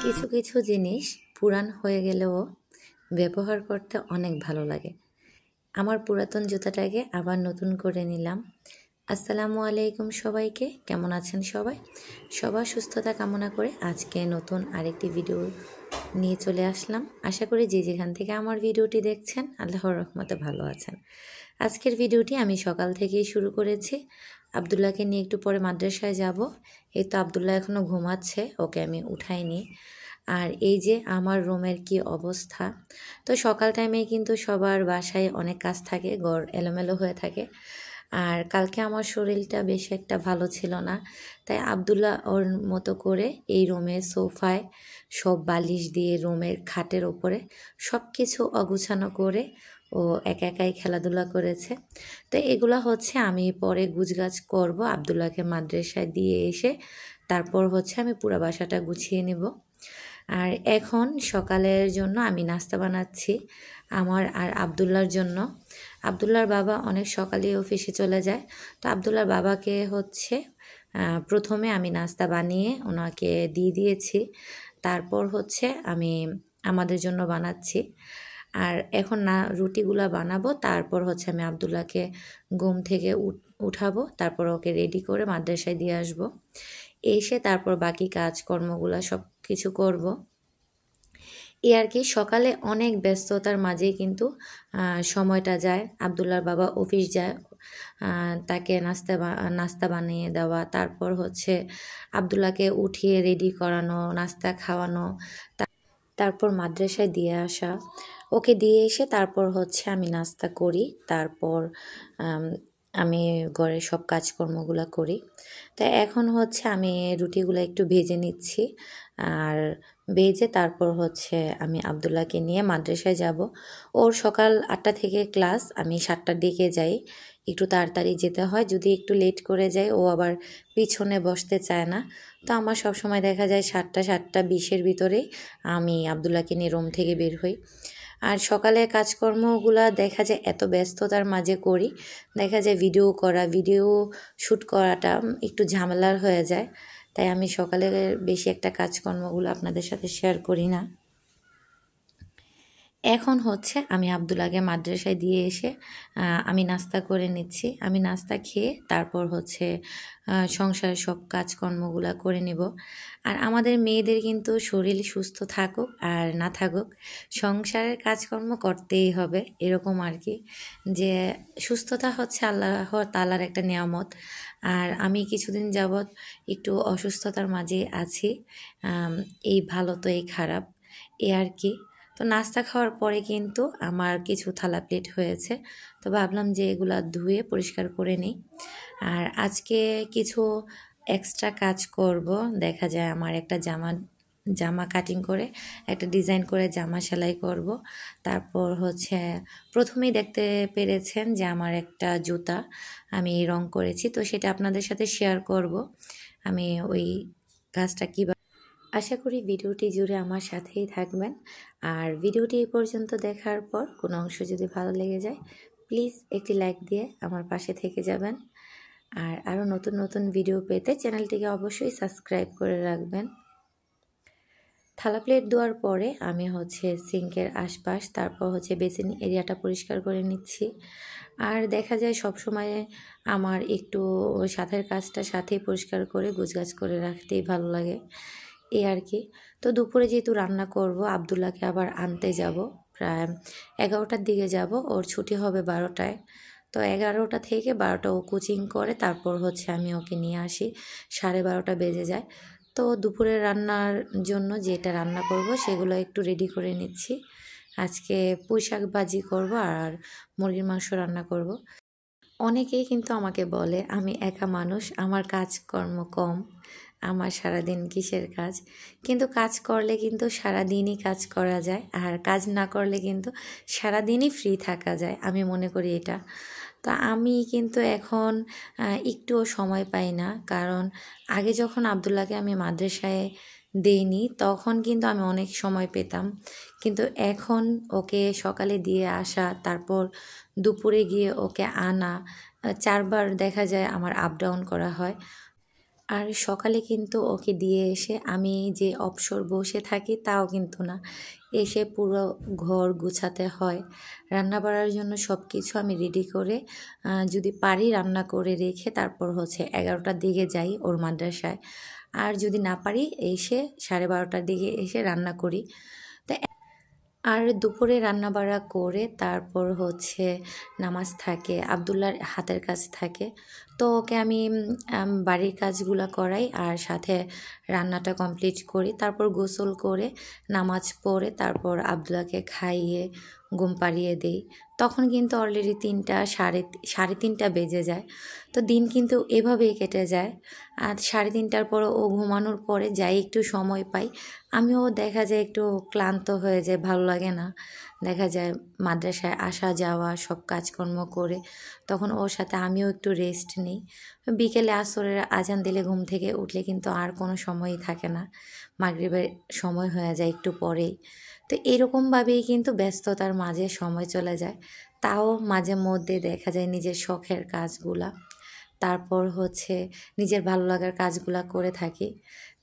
কিছু কিছু জিনিস পুরান হয়ে গেলেও ব্যবহার করতে অনেক ভালো লাগে। আমার পুরাতন জুতাটাকে আবার নতুন করে নিলাম। আসসালামু আলাইকুম সবাইকে, কেমন আছেন সবাই? সবার সুস্থতা কামনা করে আজকে নতুন আরেকটি ভিডিও নিয়ে চলে আসলাম। আশা করি যে যেখান থেকে আমার ভিডিওটি দেখছেন আল্লাহর রহমতে ভালো আছেন। আজকের ভিডিওটি আমি সকাল থেকেই শুরু করেছি। আব্দুল্লাহকে নিয়ে একটু পরে মাদ্রাসায় যাব। এই তো আব্দুল্লাহ এখনও ঘুমাচ্ছে, ওকে আমি উঠাইনি। আর এই যে আমার রুমের কি অবস্থা। তো সকাল টাইমে কিন্তু সবার বাসায় অনেক কাজ থাকে, ঘর এলোমেলো হয়ে থাকে। আর কালকে আমার শরীরটা বেশ একটা ভালো ছিল না, তাই আব্দুল্লাহ ওর মতো করে এই রুমে সোফায় সব বালিশ দিয়ে রুমের খাটের ওপরে সব কিছু অগুছানো করে ও একা একাই খেলাধুলা করেছে। তো এগুলা হচ্ছে আমি পরে গুছগাছ করব, আব্দুল্লাহকে মাদ্রাসায় দিয়ে এসে তারপর হচ্ছে আমি পুরো বাসাটা গুছিয়ে নেব। আর এখন সকালের জন্য আমি নাস্তা বানাচ্ছি আমার আর আব্দুল্লাহর জন্য। আব্দুল্লাহর বাবা অনেক সকালে অফিসে চলে যায়, তো আব্দুল্লাহর বাবাকে হচ্ছে প্রথমে আমি নাস্তা বানিয়ে ওনাকে দিয়ে দিয়েছি, তারপর হচ্ছে আমি আমাদের জন্য বানাচ্ছি। আর এখন না রুটিগুলা বানাবো, তারপর হচ্ছে আমি আব্দুল্লাহকে ঘুম থেকে উঠাবো, তারপর ওকে রেডি করে মাদ্রাসায় দিয়ে আসবো। এসে তারপর বাকি কাজকর্মগুলো সব কিছু করব। এই আর কি, সকালে অনেক ব্যস্ততার মাঝেই কিন্তু সময়টা যায়। আব্দুল্লাহর বাবা অফিস যায়, তাকে নাস্তা বানিয়ে দেওয়া, তারপর হচ্ছে আব্দুল্লাহকে উঠিয়ে রেডি করানো, নাস্তা খাওয়ানো, তারপর মাদ্রাসায় দিয়ে আসা। ওকে দিয়ে এসে তারপর হচ্ছে আমি নাস্তা করি, তারপর আমি ঘরের সব কাজকর্মগুলো করি। তো এখন হচ্ছে আমি রুটিগুলো একটু ভেজে নিচ্ছি, আর ভেজে তারপর হচ্ছে আমি আব্দুল্লাহকে নিয়ে মাদ্রাসায় যাব। ওর সকাল 8টা থেকে ক্লাস, আমি 7টার দিকে যাই। একটু তাড়াতাড়ি যেতে হয়, যদি একটু লেট করে যাই ও আবার পিছনে বসতে চায় না। তো আমার সব সময় দেখা যায় 7টা 7টা 20-এর ভিতরেই আমি আব্দুল্লাহকে নিয়ে রুম থেকে বের হই। আর সকালে কাজকর্মগুলা দেখা যায় এত ব্যস্ততার মাঝে করি, দেখা যায় ভিডিও শ্যুট করাটা একটু ঝামেলার হয়ে যায়, তাই আমি সকালে বেশি একটা কাজকর্মগুলো আপনাদের সাথে শেয়ার করি না। এখন হচ্ছে আমি আব্দুল্লাহকে মাদ্রাসায় দিয়ে এসে আমি নাস্তা করে নিচ্ছি। আমি নাস্তা খেয়ে তারপর হচ্ছে সংসারের সব কাজকর্মগুলো করে নেব। আর আমাদের মেয়েদের কিন্তু শরীর সুস্থ থাকুক আর না থাকুক, সংসারের কাজকর্ম করতেই হবে, এরকম আর কি। যে সুস্থতা হচ্ছে আল্লাহ তাআলার একটা নিয়ামত। আর আমি কিছুদিন যাবৎ একটু অসুস্থতার মাঝে আছি, এই ভালো তো এই খারাপ, এ আর কি। তো নাস্তা খাওয়ার পরে কিন্তু আমার কিছু থালা প্লেট হয়েছে, তো ভাবলাম যে এগুলা ধুয়ে পরিষ্কার করে নিই। আর আজকে কিছু এক্সট্রা কাজ করব। দেখা যায় আমার একটা জামা কাটিং করে একটা ডিজাইন করে জামা সেলাই করব। তারপর হচ্ছে প্রথমেই দেখতে পেরেছেন যে আমার একটা জুতা আমি রং করেছি, তো সেটা আপনাদের সাথে শেয়ার করব আমি ওই কাজটা কীভাবে। আশা করি ভিডিওটি জুড়ে আমার সাথেই থাকবেন। আর ভিডিওটি এই পর্যন্ত দেখার পর কোনো অংশ যদি ভালো লেগে যায়, প্লিজ একটি লাইক দিয়ে আমার পাশে থেকে যাবেন। আর আরও নতুন নতুন ভিডিও পেতে চ্যানেলটিকে অবশ্যই সাবস্ক্রাইব করে রাখবেন। থালা প্লেট ধোয়ার পরে আমি হচ্ছে সিঙ্কের আশপাশ, তারপর হচ্ছে বেসিন এরিয়াটা পরিষ্কার করে নিচ্ছি। আর দেখা যায় সব সময় আমার একটু সাথের কাজটা সাথেই পরিষ্কার করে গুছগাছ করে রাখতেই ভালো লাগে, এই আর কি। তো দুপুরে যেহেতু রান্না করব, আব্দুল্লাহকে আবার আনতে যাব, প্রায় 11টার দিকে যাব, ওর ছুটি হবে 12টায়। তো 11টা থেকে 12টা ও কোচিং করে, তারপর হচ্ছে আমি ওকে নিয়ে আসি, 12:30 বেজে যায়। তো দুপুরের রান্নার জন্য যেটা রান্না করব সেগুলো একটু রেডি করে নিচ্ছি। আজকে পুঁই শাক ভাজি করব আর মুরগির মাংস রান্না করব। অনেকেই কিন্তু আমাকে বলে আমি একা মানুষ, আমার কাজকর্ম কম, আমার সারাদিন কিসের কাজ। কিন্তু কাজ করলে কিন্তু সারাদিনই কাজ করা যায়, আর কাজ না করলে কিন্তু সারাদিনই ফ্রি থাকা যায়, আমি মনে করি এটা। তো আমি কিন্তু এখন একটুও সময় পাই না, কারণ আগে যখন আব্দুল্লাহকে আমি মাদ্রাসায় দেইনি তখন কিন্তু আমি অনেক সময় পেতাম, কিন্তু এখন ওকে সকালে দিয়ে আসা, তারপর দুপুরে গিয়ে ওকে আনা, 4বার দেখা যায় আমার আপ ডাউন করা হয়। আর সকালে কিন্তু ওকে দিয়ে এসে আমি যে অবসর বসে থাকি তাও কিন্তু না, এসে পুরো ঘর গুছাতে হয়। রান্না বাড়ার জন্য সব কিছু আমি রেডি করে যদি পারি রান্না করে রেখে তারপর হচ্ছে 11টার দিকে যাই ওর মাদ্রাসায়। আর যদি না পারি এসে 12:30টার দিকে এসে রান্না করি। তো আর দুপুরে রান্নাবাড়া করে তারপর হচ্ছে নামাজ থাকে, আব্দুল্লাহর হাতের কাজ থাকে। তো ওকে আমি বাড়ির কাজগুলা করাই আর সাথে রান্নাটা কমপ্লিট করি। তারপর গোসল করে নামাজ পড়ে তারপর আব্দুল্লাহকে খাইয়ে ঘুম পাড়িয়ে দেই। তখন কিন্তু অলরেডি 3টা সাড়ে 3টা বেজে যায়। তো দিন কিন্তু এভাবেই কেটে যায়। আর 3:30টার পরে ও ঘুমানোর পরে যাই একটু সময় পাই, আমিও দেখা যায় একটু ক্লান্ত হয়ে যায়, ভালো লাগে না। দেখা যায় মাদ্রাসায় আসা যাওয়া সব কাজকর্ম করে তখন ওর সাথে আমিও একটু রেস্ট নিই। বিকেলে আসরের আজান দিলে ঘুম থেকে উঠলে কিন্তু আর কোনো সময়ই থাকে না, মাগরিবের সময় হয়ে যায় একটু পরেই। তো এরকমভাবেই কিন্তু ব্যস্ততার মাঝে সময় চলে যায়। তাও মাঝে মধ্যে দেখা যায় নিজের শখের কাজগুলা, তারপর হচ্ছে নিজের ভালো লাগার কাজগুলা করে থাকি।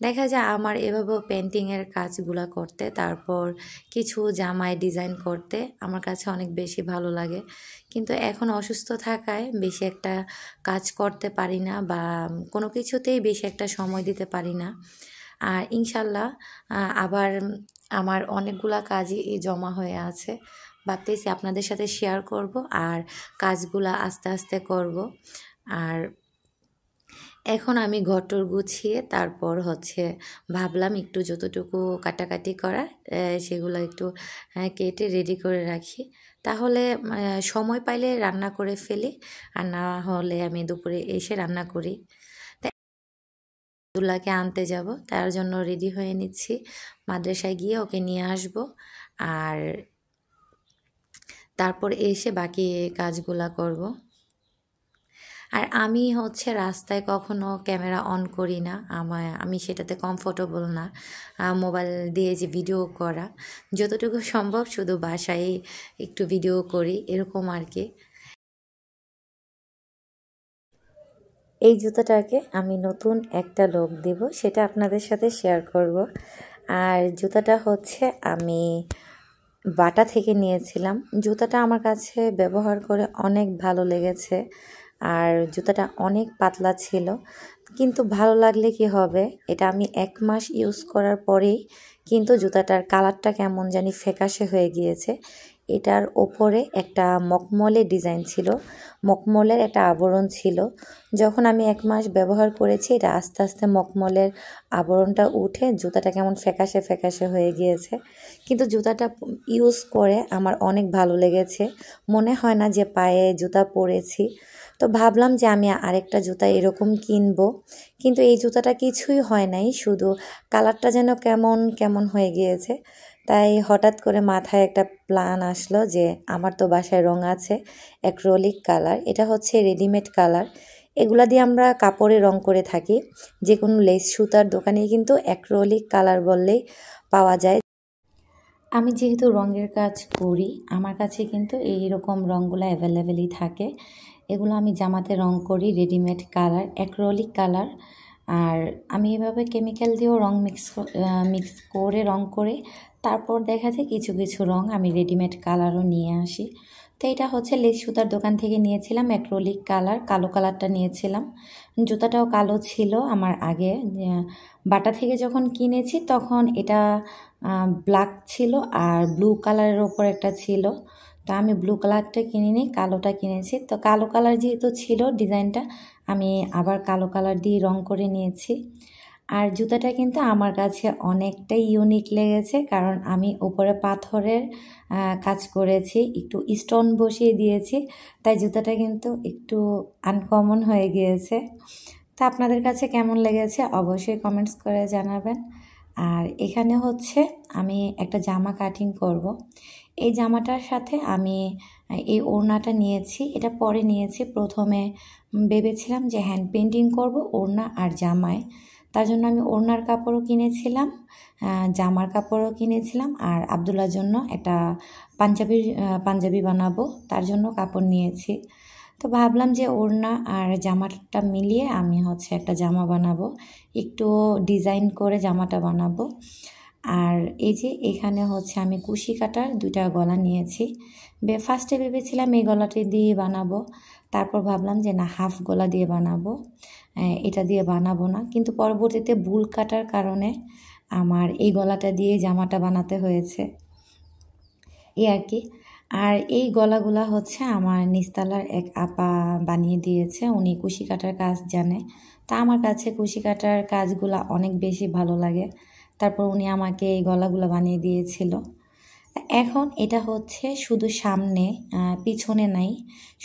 দেখা যায় আমার এভাবেও পেন্টিংয়ের কাজগুলা করতে, তারপর কিছু জামায় ডিজাইন করতে আমার কাছে অনেক বেশি ভালো লাগে। কিন্তু এখন অসুস্থ থাকায় বেশি একটা কাজ করতে পারি না বা কোনো কিছুতেই বেশি একটা সময় দিতে পারি না। আর ইনশাল্লাহ আবার আমার অনেকগুলা কাজই জমা হয়ে আছে, ভাবতেছি আপনাদের সাথে শেয়ার করব আর কাজগুলা আস্তে আস্তে করব। আর এখন আমি ঘরটর গুছিয়ে তারপর হচ্ছে ভাবলাম একটু যতটুকু কাটাকাটি করার সেগুলো একটু কেটে রেডি করে রাখি। তাহলে সময় পাইলে রান্না করে ফেলি, আর না হলে আমি দুপুরে এসে রান্না করি। তাই আব্দুল্লাহকে আনতে যাব, তার জন্য রেডি হয়ে নিচ্ছি। মাদ্রাসায় গিয়ে ওকে নিয়ে আসব আর তারপর এসে বাকি কাজগুলা করব। আর আমি হচ্ছে রাস্তায় কখনো ক্যামেরা অন করি না, আমি সেটাতে কমফোর্টেবল না। মোবাইল দিয়ে যে ভিডিও করা, যতটুকু সম্ভব শুধু বাসায় একটু ভিডিও করি এরকম আর কি। এই জুতাটাকে আমি নতুন একটা লুক দেব, সেটা আপনাদের সাথে শেয়ার করব। আর জুতাটা হচ্ছে আমি বাটা থেকে নিয়েছিলাম। জুতাটা আমার কাছে ব্যবহার করে অনেক ভালো লেগেছে। আর জুতাটা অনেক পাতলা ছিল, কিন্তু ভালো লাগলে কি হবে, এটা আমি 1 মাস ইউজ করার পরেই কিন্তু জুতাটার কালারটা কেমন জানি ফ্যাকাশে হয়ে গিয়েছে। এটার ওপরে একটা মখমলের ডিজাইন ছিল, মখমলের একটা আবরণ ছিল। যখন আমি 1 মাস ব্যবহার করেছি এটা আস্তে আস্তে মখমলের আবরণটা উঠে জুতাটা কেমন ফ্যাকাশে ফ্যাকাশে হয়ে গিয়েছে। কিন্তু জুতাটা ইউজ করে আমার অনেক ভালো লেগেছে, মনে হয় না যে পায়ে জুতা পরেছি। তো ভাবলাম যে আমি আরেকটা জুতা এরকম কিনবো, কিন্তু এই জুতাটা কিছুই হয় নাই, শুধু কালারটা যেন কেমন কেমন হয়ে গিয়েছে। তাই হঠাৎ করে মাথায় একটা প্ল্যান আসলো যে আমার তো বাসায় রং আছে অ্যাক্রিলিক কালার, এটা হচ্ছে রেডিমেড কালার, এগুলা দিয়ে আমরা কাপড়ে রং করে থাকি। যে কোনো লেস সুতার দোকানেই কিন্তু অ্যাক্রিলিক কালার বললেই পাওয়া যায়। আমি যেহেতু রঙের কাজ করি, আমার কাছে কিন্তু এইরকম রঙগুলো অ্যাভেলেবেলই থাকে। এগুলো আমি জামাতে রং করি রেডিমেড কালার, অ্যাক্রিলিক কালার। আর আমি এভাবে কেমিক্যাল দিয়েও রং মিক্স করে রং করে তারপর দেখা যায় কিছু কিছু রং আমি রেডিমেড কালারও নিয়ে আসি। তো এটা হচ্ছে লেস সুতার দোকান থেকে নিয়েছিলাম অ্যাক্রিলিক কালার, কালো কালারটা নিয়েছিলাম। জুতাটাও কালো ছিল আমার আগে, বাটা থেকে যখন কিনেছি তখন এটা ব্ল্যাক ছিল আর ব্লু কালারের ওপর একটা ছিল। তো আমি ব্লু কালারটা কিনিনি, কালোটা কিনেছি। তো কালো কালার যেহেতু ছিল ডিজাইনটা, আমি আবার কালো কালার দিয়ে রং করে নিয়েছি। আর জুতাটা কিন্তু আমার কাছে অনেকটাই ইউনিক লেগেছে, কারণ আমি উপরে পাথরের কাজ করেছি, একটু স্টোন বসিয়ে দিয়েছি, তাই জুতাটা কিন্তু একটু আনকমন হয়ে গিয়েছে। তা আপনাদের কাছে কেমন লেগেছে অবশ্যই কমেন্টস করে জানাবেন। আর এখানে হচ্ছে আমি একটা জামা কাটিং করব। এই জামাটার সাথে আমি এই ওড়নাটা নিয়েছি, এটা পরে নিয়েছি। প্রথমে ভেবেছিলাম যে হ্যান্ড পেন্টিং করব ওড়না আর জামায়, তার জন্য আমি ওড়নার কাপড়ও কিনেছিলাম, জামার কাপড়ও কিনেছিলাম, আর আব্দুল্লার জন্য একটা পাঞ্জাবি বানাবো তার জন্য কাপড় নিয়েছি। তো ভাবলাম যে ওড়না আর জামাটা মিলিয়ে আমি হচ্ছে একটা জামা বানাবো, একটু ডিজাইন করে জামাটা বানাবো। আর এই যে এখানে হচ্ছে আমি কুশি কাটার 2টা গলা নিয়েছি। ফার্স্টে ভেবেছিলাম এই গলাটি দিয়ে বানাবো, তারপর ভাবলাম যে না, হাফ গলা দিয়ে বানাবো, এটা দিয়ে বানাবো না। কিন্তু পরবর্তীতে বুল কাটার কারণে আমার এই গলাটা দিয়ে জামাটা বানাতে হয়েছে, এই আর কি। আর এই গলাগুলা হচ্ছে আমার নিস্তালার এক আপা বানিয়ে দিয়েছে, উনি কুশি কাটার কাজ জানে। তা আমার কাছে কুশি কাটার কাজগুলা অনেক বেশি ভালো লাগে, তারপর উনি আমাকে এই গলাগুলো বানিয়ে দিয়েছিল। এখন এটা হচ্ছে শুধু সামনে, পিছনে নাই,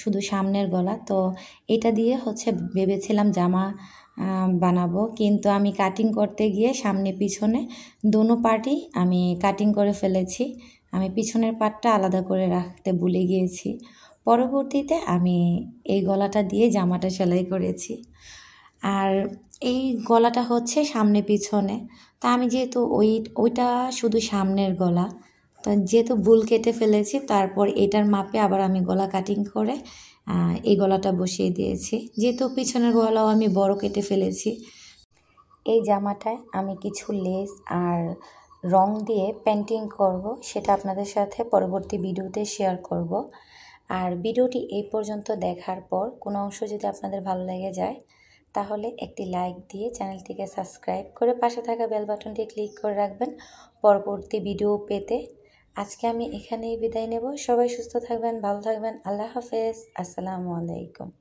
শুধু সামনের গলা। তো এটা দিয়ে হচ্ছে ভেবেছিলাম জামা বানাবো, কিন্তু আমি কাটিং করতে গিয়ে সামনে পিছনে দোনো পার্টই আমি কাটিং করে ফেলেছি। আমি পিছনের পার্টটা আলাদা করে রাখতে ভুলে গিয়েছি। পরবর্তীতে আমি এই গলাটা দিয়ে জামাটা সেলাই করেছি। আর এই গলাটা হচ্ছে সামনে পিছনে। তা আমি যেহেতু ওইটা শুধু সামনের গলা, তো যেহেতু ভুল কেটে ফেলেছি, তারপর এটার মাপে আবার আমি গলা কাটিং করে এই গলাটা বসিয়ে দিয়েছি। যেহেতু পিছনের গলাও আমি বড় কেটে ফেলেছি। এই জামাটায় আমি কিছু লেস আর রং দিয়ে পেন্টিং করব, সেটা আপনাদের সাথে পরবর্তী ভিডিওতে শেয়ার করব। আর ভিডিওটি এই পর্যন্ত দেখার পর কোনো অংশ যদি আপনাদের ভালো লেগে যায়, তাহলে একটি লাইক দিয়ে চ্যানেলটিকে সাবস্ক্রাইব করে পাশে থাকা বেল বাটনটি ক্লিক করে রাখবেন পরবর্তী ভিডিও পেতে। আজকে আমি এখানেই বিদায় নেব। সবাই সুস্থ থাকবেন, ভালো থাকবেন। আল্লাহ হাফেজ। আসসালামু আলাইকুম।